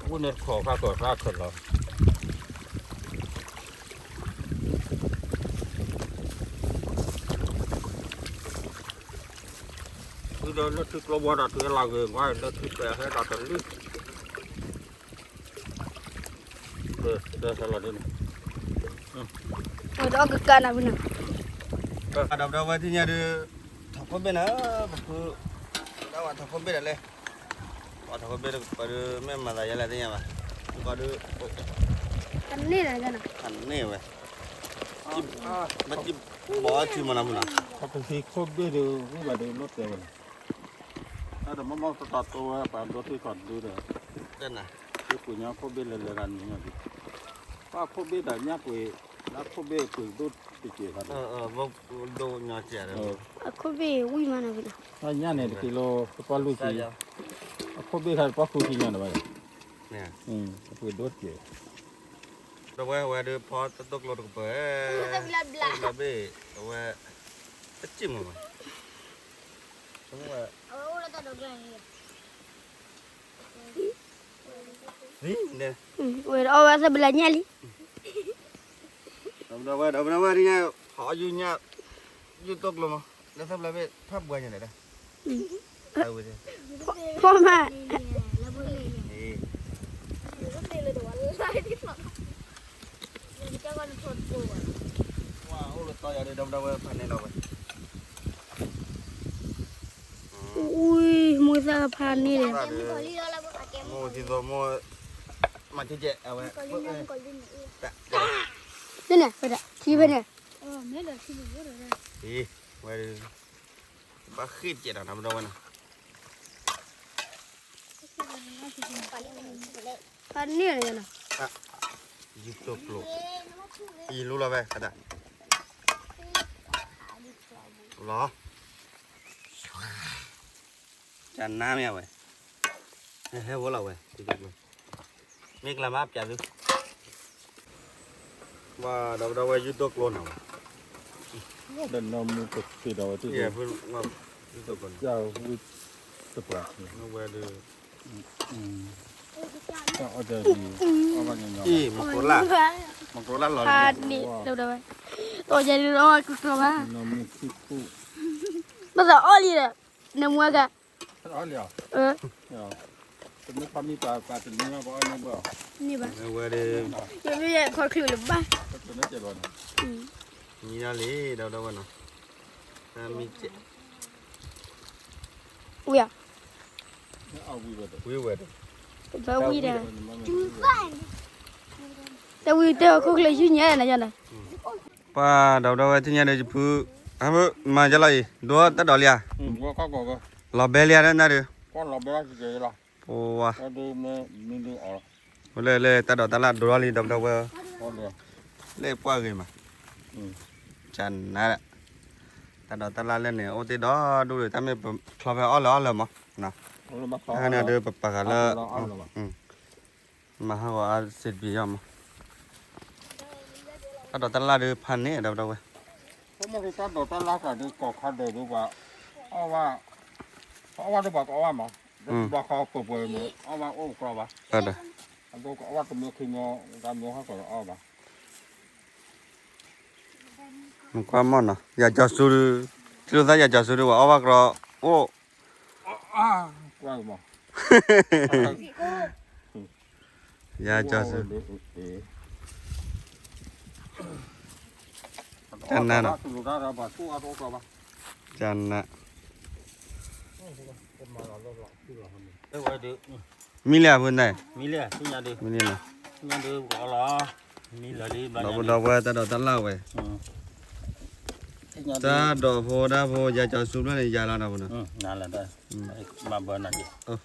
วุ้นเนี่ยขอข้าวตัวข้าวขึ้นแล้ว เดี๋ยวรถที่กลัวว่าถือเราเองไว้รถที่แปลให้เราตะลึกเดี๋ยวสลัดนี่ Udah ke kanan benar. Ada wajahnya ada thapon bena buku dawa thapon bena le. Thapon bena pada memang lah jalan dia mah. Pada Kan ni lah kan. aneh weh. Macam bawa cuma mana. ถ้าเป็นที่ครบด้วยดูนี่แบบดูรถเดียวถ้าแต่มามองตัดตัวไปรถที่ก่อนดูเลย Dan nah. ที่ปุญญาครบด้วยเลยกันนี่ดิป้าครบด้วยแต่เนี่ยปุยแล้วครบด้วยปุยดูติดเกี่ยวกัน Bawa do nyacia dah. Aku be ui mana benar. ถ้าเนี่ยเนี่ยกิโลป้าลูกจีครบด้วยใครป้าคู่ที่เนี่ยนะไป Ni. ปุยดูเกี่ยว Dah weh ada pot tetuk lo tu pe. Belah-belah. Tapi weh kecil mah. Semua Oh, udah tak ada lagi. ni ni. Awak sebelahnya li. Dah berapa ni nya? Hak junya YouTube lo mah. Dah sebelah be phap buahnya dah. Tahu je. Mama. Ni. Wah, lo tahu ada dah panen dah. Ui, musa pan ni deh. Mau si tu mau macam je awak. Tak. Sini, pada. Sini pada. Waduh. Bakhit je dah nama mana. Pan ni lah kan. YouTube lo. Ilu lah be, ada. Lo. Jangan ya be. Bola be, YouTube lo. Mik làm áp chả được. Và đầu đầu YouTube luôn nào. เดินน้ำมือติดติดเอาที่ Iya, pun ngap YouTube pun. เจ้าวิสปาร์ Ngapa ada. ก็เอาใจดีเอาไปยังไง Ih, makola. Makola lo. Pan ni, dah. Oh jadi orang aku kau น้ำมือคิดคู่ Masa oli dah. Nama agak. อ๋อเหรอ Eh, เหรอเป็นไม่ความมีปลาปลาเป็นเนื้อบ่อยนะบ่ ni bah. Ngapa ada. Jadi ya kau keluar lebah. ก็เป็นเนื้อเจ็ดวัน Ni ali dah dah mana. Kami cek. Uya. เอาวิวเด็ด Wih weh. Kau ui dah. มัน Tapi itu aku keluar junya nak jalan. Pa dah dah tu nya ada jepu. Apa majalai. Dua tak dah lihat. ว่าก็ก็ Lo belia dah ada. ก็เราไปว่าจะเจอละ Oh wah. ก็ดูไม่ดูออก Boleh tak dah dua li dah dah weh. ก็เลย Le puas ke mah. Chan nada. Tak dah le ni. Oh tidak dulu tapi kelapa all mah. Nah. เรามาขอ Kan ada beberapa kala. เอาละ Mah wa set biam. Tak dah ada pan ni dah weh. เพราะมันก็ต้องต้นรักกันดูก่อคันเดียวดูว่าเอาว่าเอาว่าจะบอกเอาว่ามั้งบอกเขาเปิดเผยมั้งเอาว่าโอ้กลัวว่า Ada. อันดูเอาว่าตัวนี้คือมอการมอเขาก็เอาว่า Muka mana? Ya jasur. Terus saja jasur wa awak ro. Oh. กลัวมั้ง Ya jasur. Jangan. Milia pun dah. Milia, punya dia. Milia. Punya dia kalau Milia dia banyak. Dah buat tak dah lah weh. Ta dah po ya jasur ni jalan apa na. Nah lah dah. Mabah nanti. Oh.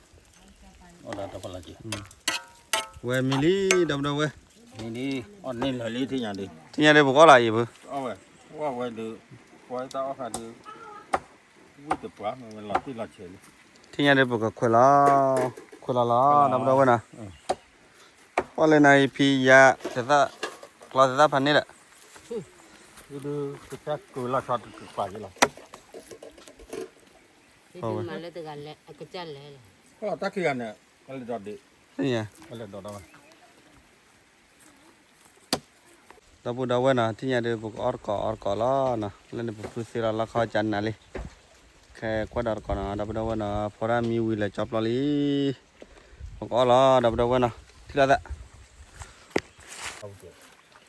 Oh dah apa lagi? Weh mili dah weh. Ini oh ni lali tu yang dia. Tiada ada buka lah ibu. Oh weh. Wah weh dia. Wah tak apa dia. Wih tepat, memang latih latih. Tiada ada buka kuala lah, dah weh na. Oleh nai pi ya, kita kelas kita panen tak? Itu kita kuala satu pagi lah. Itu malah tergalak kecil lah. Kalau tak kian ya, kalau dah di, Iya. kalau dah dah. Tapi dah weh na, tiada ada buka orka lah na. Lain buku sirah lah kau jangan nali. ค่กว่าดอก่อนนะดับดาวนะพอได้มีวิเลยจับลอลีก็รอดับดาวนะที่ละ เอาเถอะ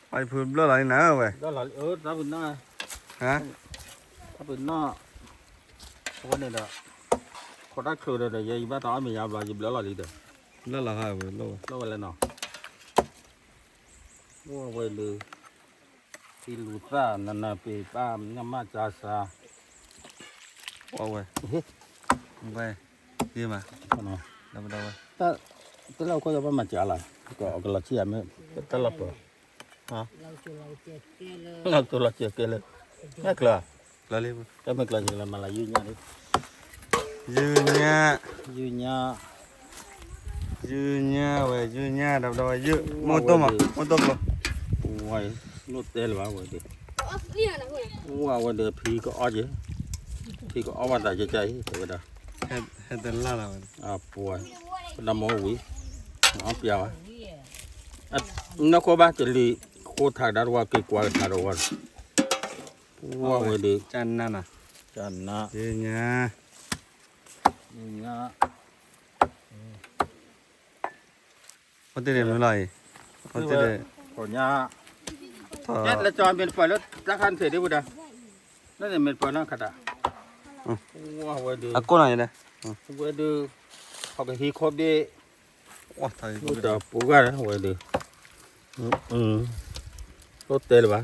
ไปพื้นเรื่องอะไรนะเว้ย đó là nó bên nó ฮะ nó bên nó cái này là có đắt khơi đây là dây bắt tỏi mình vào dịp lỡ là đi được เรื่องอะไรเว้ยเรื่อง nó lên nào nó về lư thì lụt ra nè bị ba nhắm mắt ra xa ว่าเว้ยเว้ยดีมา cái nào ดับดาว ta tới lâu có cho bắt mặt trả lại có cái là chia mới tới lâu rồi เราจะเราเจ็บแก่เลย lâu tôi là chia kia lên nhắc là ลอลี cái mình là gì là mà là duy nha đi ยืนเนี่ย duy nha ยืนเนี่ยเว้ยยืนเนี่ยดับดาวยืนมอต้มอ่ะมอต้มเหรอ ngoài nút đây là bao rồi đi เอาเรียกนะเว้ย wow ngoài đời phi có o gì phi có o vào đại chơi chơi rồi đó เฮ็ดเฮ็ดแต่ละละเว้ย à bùi năm mẫu quỷ nó bèo á nó có ba chỉ lì cô thằng đã qua cây qua thằng đâu qua qua ngoài đi จันนั่นน่ะ chân na ยืนเนี่ย nha เขาจะเรียนอะไรเขาจะเรียน của nhà ต่อ nhất là cho mình phải nó chắc ăn thì đi vừa đây nó là mình phải nó khát à qua ngoài đi อ่ะกูหน่อยเลย ngoài đi học cái hi khốp đi ว้าไทย nó đã bố ra đấy ngoài đi tốt tê là ba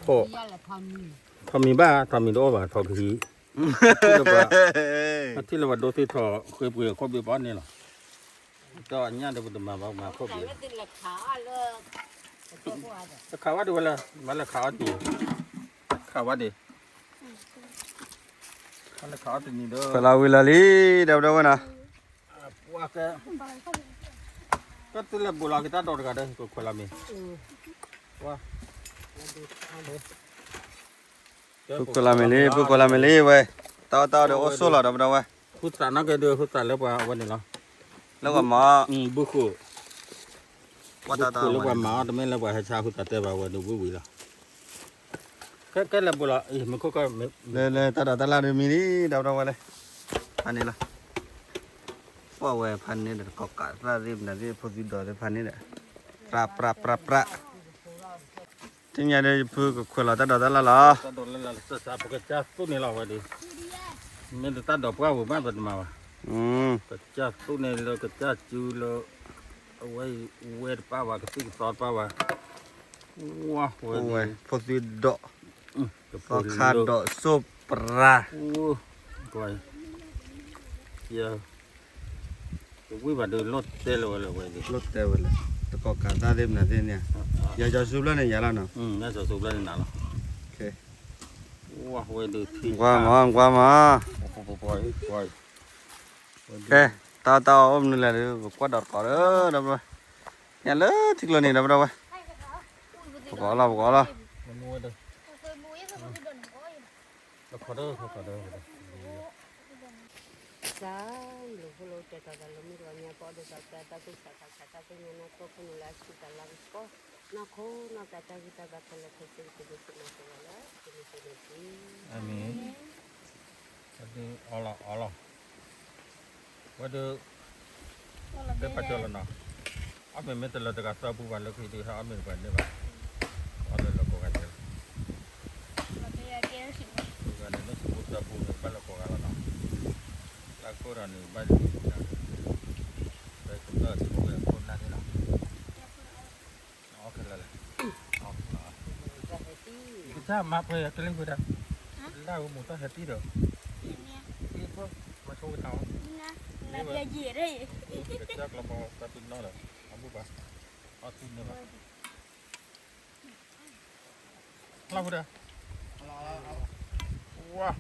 พอยาละทำนี่ ทำมีบ้าทำมีโดบ้าทอผีที่เราว่าโดที่ทอเคยเบื่อครบเบื่อบ้านนี่หรอก็อันนี้เดี๋ยวมาครบ แต่ เบื่อ ไม่ติดหลักขาเลยตัวกว่าจะ ข่าวว่าดูว่าละวันละข่าวดีข่าวว่าดีวันละข่าวดีนี่เด้อ เวลาเวลาลีดับดาวนะ ว่าแกก็ที่เราบุหรี่กิตาโดดกันเด้อคนละมีว่า ปุกลาเมลีปุกลาเมลีเว้ยต่อเดี๋ยวโอโซล่ะดับดาวเว้ย พูดตานักเด้อพูดตาแล้วว่าวันนี้เนาะ แล้วก็หมอ บุคุ ว่าต่อ แล้วว่าหมาแต่ไม่แล้วว่าให้ชาพูดตาเตะว่าวันนี้วิ่งละแค่เราบุหรี่มันก็ เลยต่อละเดี๋ยวมีนี่ดับดาวเลยอันนี้ล่ะว่าเว้ยพันนี้เดี๋ยวก็กัดราริบนะที่พอดีดอเลยพันนี้แหละปราจริงๆเดี๋ยวพูดกับคนเราต่อละล่ะ ta đổ lên là sa porque cha tu này là vậy đi mình ta đổ qua vừa bán vật mà cái cha tu này là cái cha chú là quay quay pa vào cái tiếng tọt pa vào wow โอ้ยพอดีดอ cái ก็ขาดดอซุปรา quay giờ cái quý bà đường lót tê rồi là vậy đi รถเต็มเลยตะกอกาตาเต็มนะที่เนี่ยอย่าจะซุปแล้วเนี่ยอย่าแล้วเนาะ nó sẽ sụp lên nào โอเค wow quay được thì กว่ามา quay quay โอเคต่ออมนี่แหละเดี๋ยวกวาดดอดก่อนเด้อดับเลยเนี่ยเลยทิ้งเลยนี่ดับเลยก่อนละ nó mua đây เคยบุยเคยบุยโดนก้อย nó khó đâu จ้าลูกเราจะตาเราไม่รู้เนี่ยพอเดี๋ยวจะตาตุสัตตาเนี่ยนะก็คนละสิตาลังก็นะเขานะแต่ตาkita bakal lepasin ke depan masalah ini amin jadi Allah waduh cái phải cho là nào áp mình mới từ là từ cả sau buổi là khi đi học mình phải như vậy ở đây là cố gắng buổi này nó sẽ buổi sau buổi phải là cố gắng là nào là cố gắng này bây giờ đây chúng ta sẽ cố gắng con là thế nào ok là cái cha mà phải cái lên vừa đây lao một ta hết tí được tí thôi mà số cái thằng Nah, dia jiri. Kecak lah mau tapi nol lah, ambu pas, atin ni lah. Lah udah. Wah.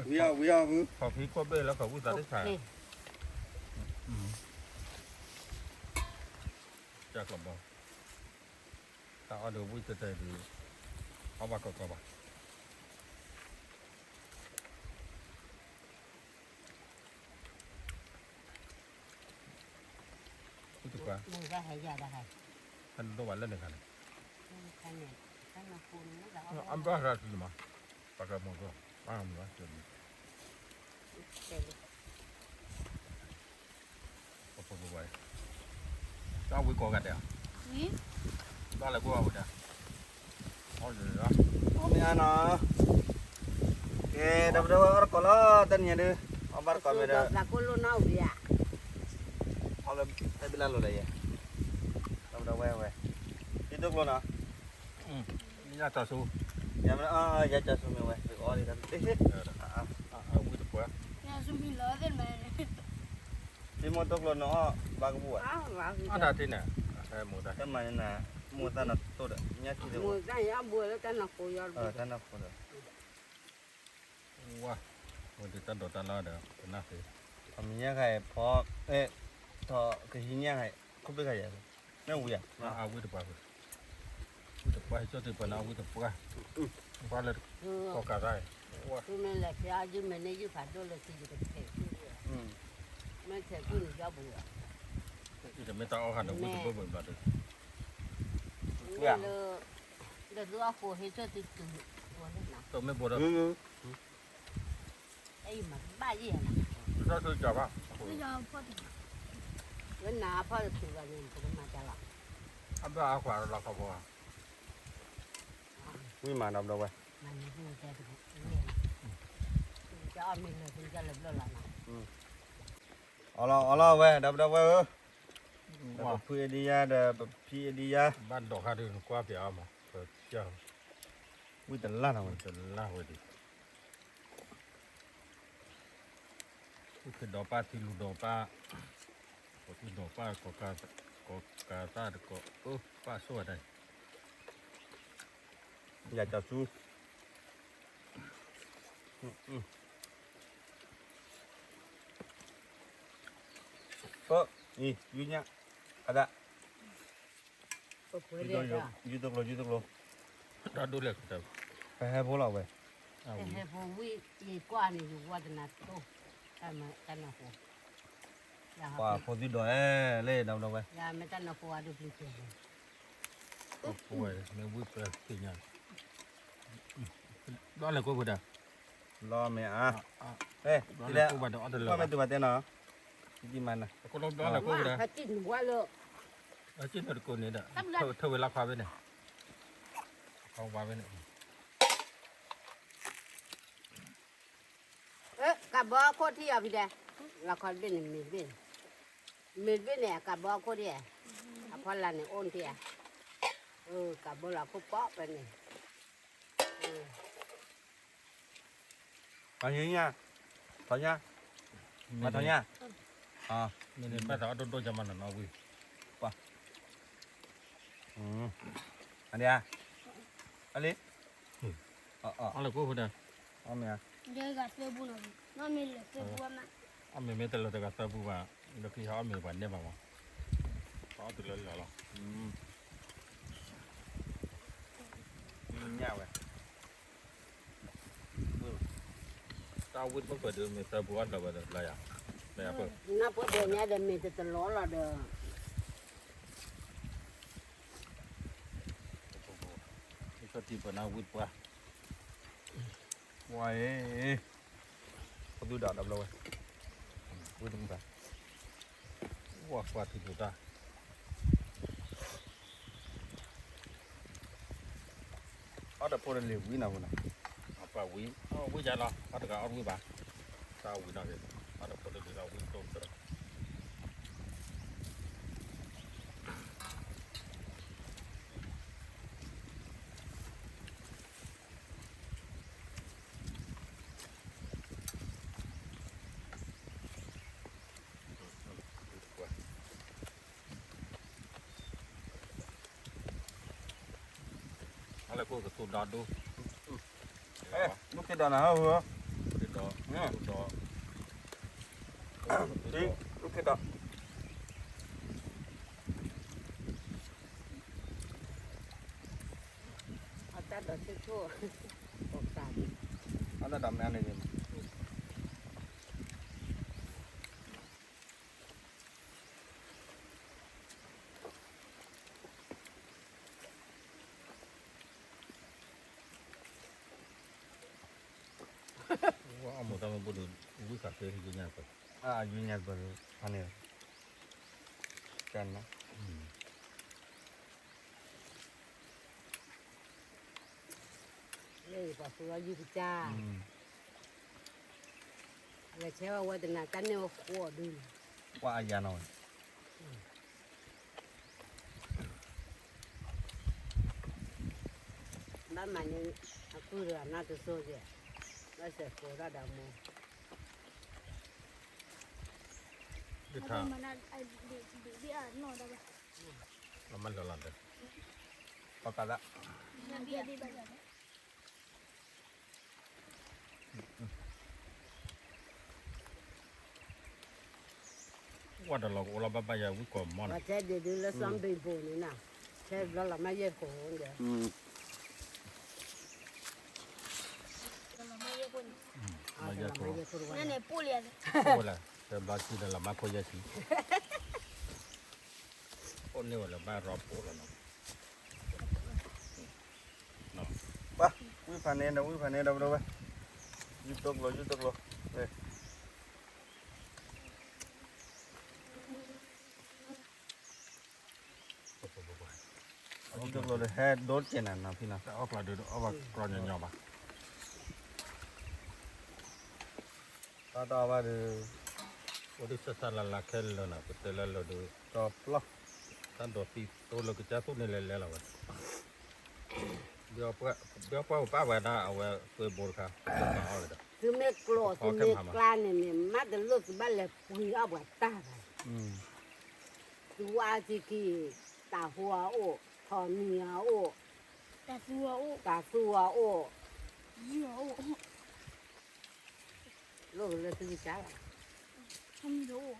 วิว Kau phí qua bê là kau usah deh saya. Kecak lah bang. Tak ada buat tadi. Apa kau kau? Itu apa? มึงก็ให้ยาได้ Kan tu walau ni kan. ท่านเนี่ยท่านมาคุณแล้ว Ambil rasa cuma. Pakai motor. ป้ามวะจน เต็ม ก็พอไปเจ้าวิ่งก่อกันเดี๋ยว วิ เจ้าอะไรกูเอาเดี๋ยวเอาเลยนะ Ini ana. Dapat orang kalau tanya deh. Abar kamera. ละคนรู้น้าเบีย Kalau tapi lalu lah ya. Dapat wae. Itu kalau na. นี่น่าจะสู้ Ya mana ya casu me wae. Oh ini kan. วิ่งตัว เนี่ยซุ่มพี่ล้อเส้นไปเลย Di motor kalau na bag buat. อ้าวว่าคือ อันนั้นที่ไหนใช่หมดได้ Kan mana na. Mutan na tu dah. Nyaki มือ dah. ได้ยาบัวแล้วแต่นักกูยอด Tanah pun dah. ว้าวันที่ตั้งตัวตั้งแล้วเดี๋ยวเป็นน่าสิ Kaminya kayak pok to ke sini kayak kopi kayak. Nah uya. เอาวิ่งตัววิ่งตัวให้เจ้าที่เป็นเอาวิ่งตัวว่าเลย คือ ก็การได้ว้า คือมันแหละพี่อายุมันเนี่ยอยู่ผ่านตัวเลยที่จะเป็นเทพมันเทพที่นี่ยาบัว ที่จะไม่ต้องเอาหันเอาวิ่งตัวเบิ่งแบบนี้ เนี่ยเลยเดี๋ยวดูว่าโคเฮเจอติดตัวบัวเลยนะ ตัวไม่บวช ไอ้มันบ้าเยี่ยนะ เราคือจับว่า ไม่ยอมพอดี เว้นหนาพ่อจะถือกันเองผมมาจะหลับ อันนั้นเอาขวานเราเขาบอก Ini mana dah wae. มันไม่รู้จะถึงเนี่ยจะเอามีเลยถึงจะเลิกแล้วล่ะนะ Allah wae, dapat wae. ว่า Dapat pi dia, dapat pi dia. บ้านดอกฮาดึงกว่าเปียมาเจ้า Wih telan มั awan. นจะล่าไว้ดิคือดอกป้าที่ลูกดอกป้าก็ที่ดอกป้าก็กาตาก็ป้าสวยได้ Ya casu. Oh, nih, yunya ada. ก็เพื่อเรียกว่า Jutuk lo. ถ้าดูเล็กแต่ Hai bola wae. เอา แต่ให้ผมวิ่งยี่กว่านี่อยู่ว่าจะนัดโตแต่มาแต่นัดหัวอย่า Wah, podi do le dapat wae. อย่าไม่แต่นัดหัวดูพลิกเลย ป่วยในวิปเลยสิ่งนี้ด้านไหนก็พอได้ Lo me ah. Eh, ด้านไหน tidak. ก็พอได้อันเดียว Kau metu baten no. Di mana? ก็ลองด้านไหนก็พอได้ ถ้าจิ้นหัวเลย อาชีพนักคนนี้เด้อเธอเวลาพาไปเนี่ยเขาพาไปเนี่ย กับบ่อโคตรที่เอาไปได้ละครเป็นมีดเป็นเนี่ยกับบ่อโคตรที่พอละเนี่ยโอนที่กับบ่อละก็เปาะไปนี่ Tanya. Tanya. Ma tanya. Ah. นี่นี่แม่สาวโดนจะมันน่ะเอาวิ Ada ya? Ali? Oh. อะไรก็พอได้ Oh me ah. เดี๋ยวก็เสียบุญเลยน้องมีเหลือเสียบุญนะ อามีไม่ตลอดแต่ก็ตาบูว่าเดี๋ยวพี่เขาอามีวันเนี่ยบ้างวะเขาตลอดเลยหรอ Nya wae. ตาวุ้นเพิ่งเปิดเดือนมีตาบัวเราเปิดอะไรอ่ะอะไรอ่ะเปิด น่าพอเดี๋ยวนี้เดี๋ยวมีแต่ตลอดละเด้อ นี่ก็ที่เปิดนาวุ้นป่ะ Wae. Podi dah dapat wae. Wih tunggu dah. ว่ากว่าที่ดูตา Ada pun le wih na pun. เอาป่าวิเอาวิจารณ์เราเอาแต่ก็เอาวิบ้าตาวิน่าจะเอาแต่พอดีเราวิตรงกันอะไรพวกกระตุ้นดอดดู Eh, lu ke dah nah hua. ติดดอดอ Di, lu ke dah. เอาแต่ดอกชั่วออกตา Ada dah mana ni. 아무 다만 보는 우리 같은 그냥 거. 아 유냐 버 하네 짠나 네, 봐서 유자. 왜 제가 와드나 딴데 고든. 와 아야 나와 만만히 아쿠르 나도 소제. 나서 고라다 뭐. 그다 mana di ano dapat 나만 잘난다. 바까다 dia di bagian 와달라 올라봐봐야 우리 거 뭐나. 와제 데들 선배 보니나. 제 별로 많이 고온데. kalau mau pun 맞아 또. 많이 고르고. nenek pulih 몰라. 저 마치들 마코야지. 오늘 원래 말로 보러나. 봐 우리 반에 나 우리 반에 đâu đâu vậy 유떡로 네 유떡로 해 đốt trên này nào phi nào 자, 아까 들 아까 그러냐 봐. ta to ba được 어디 사살라 켈러나 그때랄로도 to lo 단도 피 또로 그자 또네 렐레라 와. 뼈 빠와다 아와 그 볼까. 나오다. 그메 클로 그메 클라네 마들 루스 발레 부이가 왔다. 두아지기 다후아오 터니아오 dah tua 다수아오 jauh 로를 쓰기 잘. jauh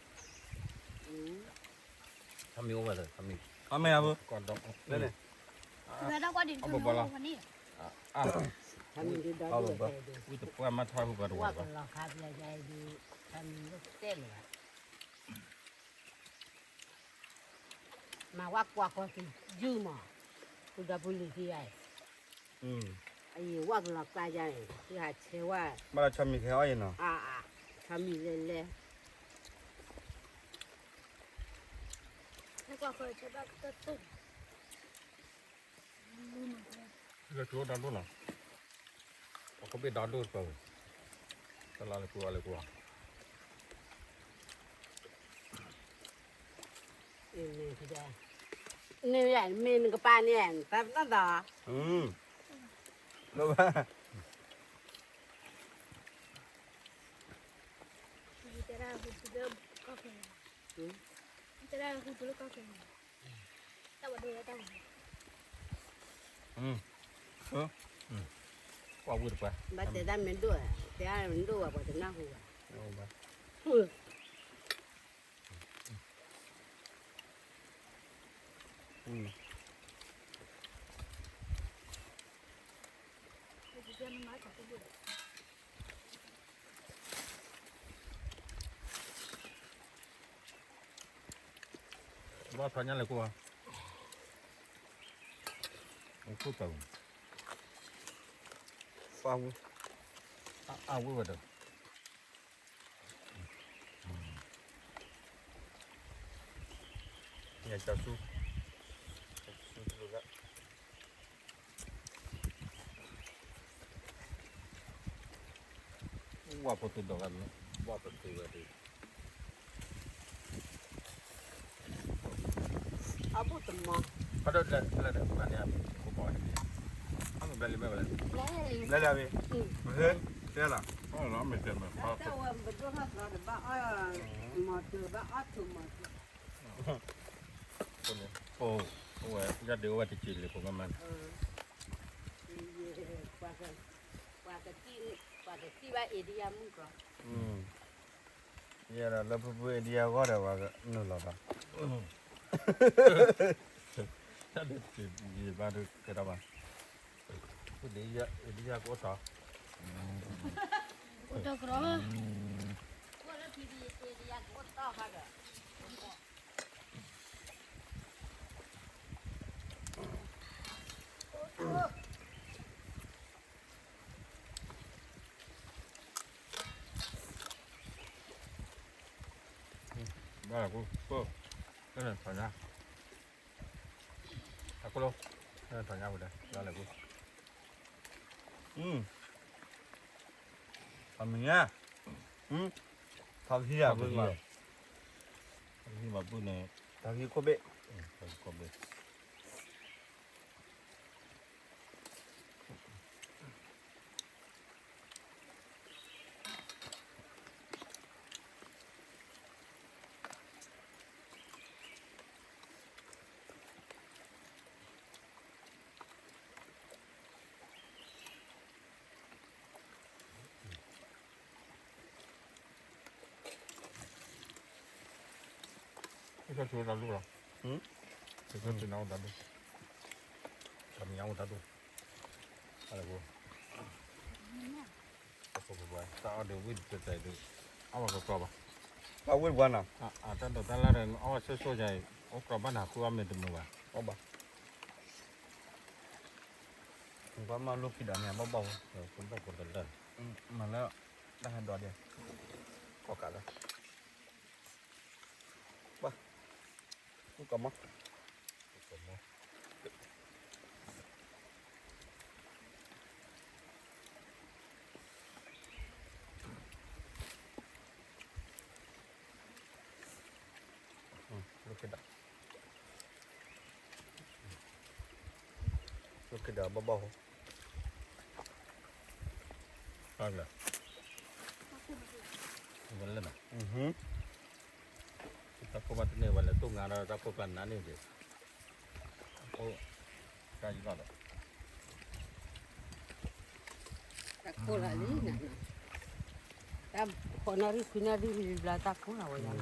삼이 오거든. 삼이. ame abu 건동. 네네 ada kau di Apa bola? ni 아. 참이도 아우, 다 우리도 뿌아마 타고 가도 와. 와글라 가지야지 참이도 떼려. 마 와과 거기 주마. 그다 불리기야. 이 와글라 가자에 야 채와 mà cho mình theo gì nào 참이래래. kau kau coba tutup 이거 줘 단도나. 거기 단도 거. 달라를 구할래 구하. 네 그자. 네 맨 그 빠네. 답나다. đâu ba kita dah sudah kau kita dah sudah kau tak ada dua dah 와 우리 봐. 맞대 담면 도. 대하면 도 와봐 나 후. đâu ba kita nak tak boleh 뭐 다냐래 구하. 없었다. phong 아 우거든. nhà chào su 와 보통 더 갔네. 와 보통 가지. 아무도 뭐. 하다 하다 많이 하면 고마워. 한번 빨리 먹을래. đây là gì thế thế là 어, 라면 때문에. 아, 와 뭐도 하다 봐. 뭐도 봐. 아투 뭐. 그러네. 왜 야들 와 뒤질래 보면. qua cái area muốn có. giờ là lớp bữa đi qua rồi và nửa lọt à 야들 이 바로 그러봐. 그 내야 고다. udah kerana qua cái area của to ha rồi. là cô cái này phải nha cô đâu cái này phải nha rồi đây đó là cô còn mình nhá thao thi à vương mà khi mà bữa này thao thi có bệ phải có bề cái chỗ nào luôn rồi cái chỗ nào đã luôn làm nhau đã luôn hay là cô cô phải tao đều biết cái này được ông có có ba bao quên quan nào ta đầu ta la rồi ông sẽ số dài ông có bán hàng của mình được mà ông bà không có mà lúc khi đó nhà bao bầu rồi cũng đâu có được đâu mà nó đang hành đòn đi có cả rồi ba không có mất lúc khi đó bao bầu Vâng là vẫn lên à ta có bắt này vẫn là tung ngà ra ta có plan nãy đi ô cái gì đó Tak ko la li na. Ta ko na ri kuna ri la ta ko la wa ya.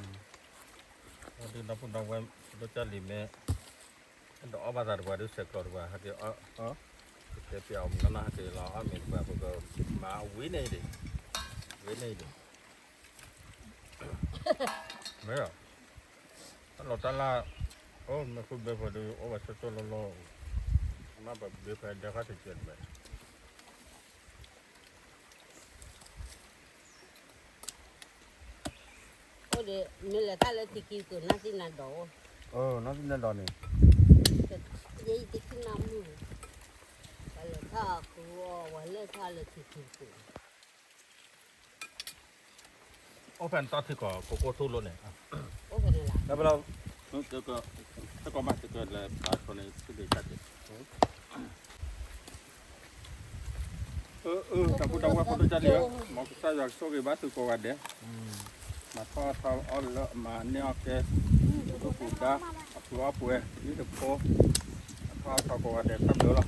đi nó cũng đâu quen nó cho lì mẹ đó bao giờ qua được sẽ còn qua hạt cái biểu nó là thì nó mình qua bây giờ mà quý này đi mấy à nó ta là ô mà không biết phải đi ô mà sẽ cho nó mà biết phải để phát triển vậy O de me la ta la tiki ko na sin na do. nó sinh ra đòn này Ye tiki na mu. Ka la ta ko wa la ta la tiki ko. ô phần to thì có cô thu luôn này O ka la. đã bao lâu nó có mặt cái là bà con này cứ để chặt ta cũng đâu qua cô chặt nữa mà cái sao giờ số cái bát từ cô gạt đấy mà thao on lợ mà neo cái phụ đá phụ áp phụ ấy như được cô thao cô gạt đấy sắp nữa rồi